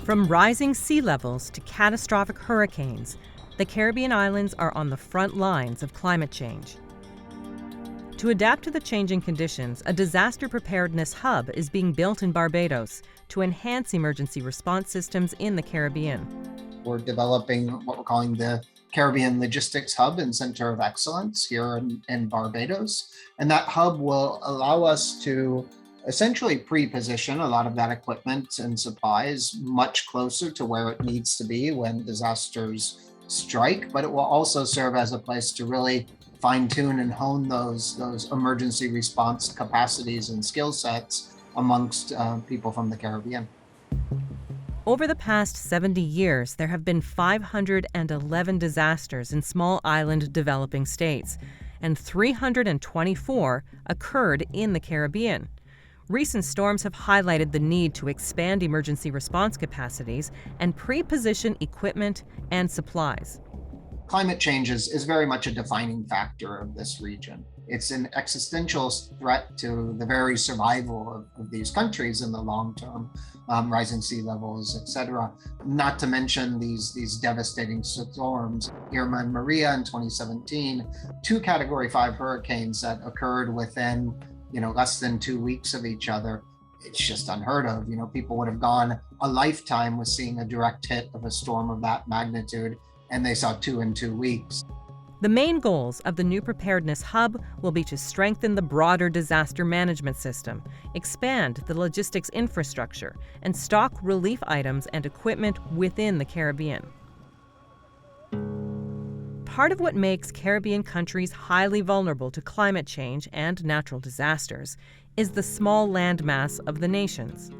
From rising sea levels to catastrophic hurricanes, the Caribbean islands are on the front lines of climate change. To adapt to the changing conditions, a disaster preparedness hub is being built in Barbados to enhance emergency response systems in the Caribbean. We're developing what we're calling the Caribbean Logistics Hub and Center of Excellence here in Barbados. And that hub will allow us to essentially pre-position a lot of that equipment and supplies much closer to where it needs to be when disasters strike, but it will also serve as a place to really fine-tune and hone those emergency response capacities and skill sets amongst people from the Caribbean. Over the past 70 years, there have been 511 disasters in small island developing states, and 324 occurred in the Caribbean. Recent storms have highlighted the need to expand emergency response capacities and pre-position equipment and supplies. Climate change is very much a defining factor of this region. It's an existential threat to the very survival of these countries in the long term, rising sea levels, et cetera. Not to mention these devastating storms. Irma and Maria in 2017, two Category 5 hurricanes that occurred within less than 2 weeks of each other. It's just unheard of. People would have gone a lifetime with seeing a direct hit of a storm of that magnitude, and they saw two in 2 weeks. The main goals of the new Preparedness Hub will be to strengthen the broader disaster management system, expand the logistics infrastructure, and stock relief items and equipment within the Caribbean. Part of what makes Caribbean countries highly vulnerable to climate change and natural disasters is the small landmass of the nations.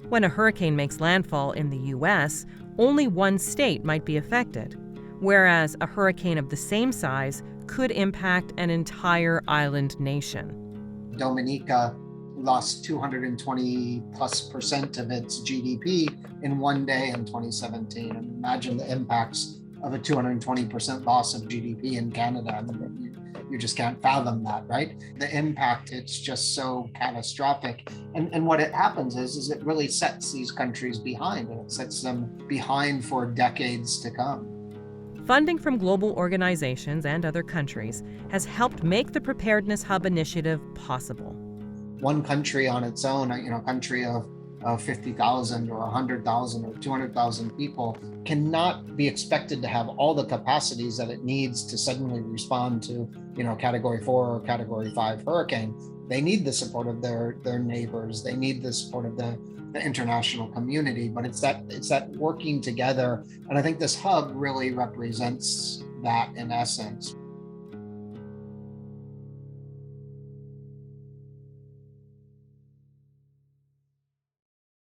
When a hurricane makes landfall in the U.S., only one state might be affected, whereas a hurricane of the same size could impact an entire island nation. Dominica lost 220+% of its GDP in one day in 2017. And imagine the impacts of a 220% loss of GDP in Canada. I mean, you just can't fathom that, right? The impact, it's just so catastrophic. And what it happens is it really sets these countries behind, and it sets them behind for decades to come. Funding from global organizations and other countries has helped make the Preparedness Hub initiative possible. One country on its own, a country of 50,000 or 100,000 or 200,000 people cannot be expected to have all the capacities that it needs to suddenly respond to, Category 4 or Category 5 hurricane. They need the support of their neighbors. They need the support of the international community, but it's that working together. And I think this hub really represents that in essence.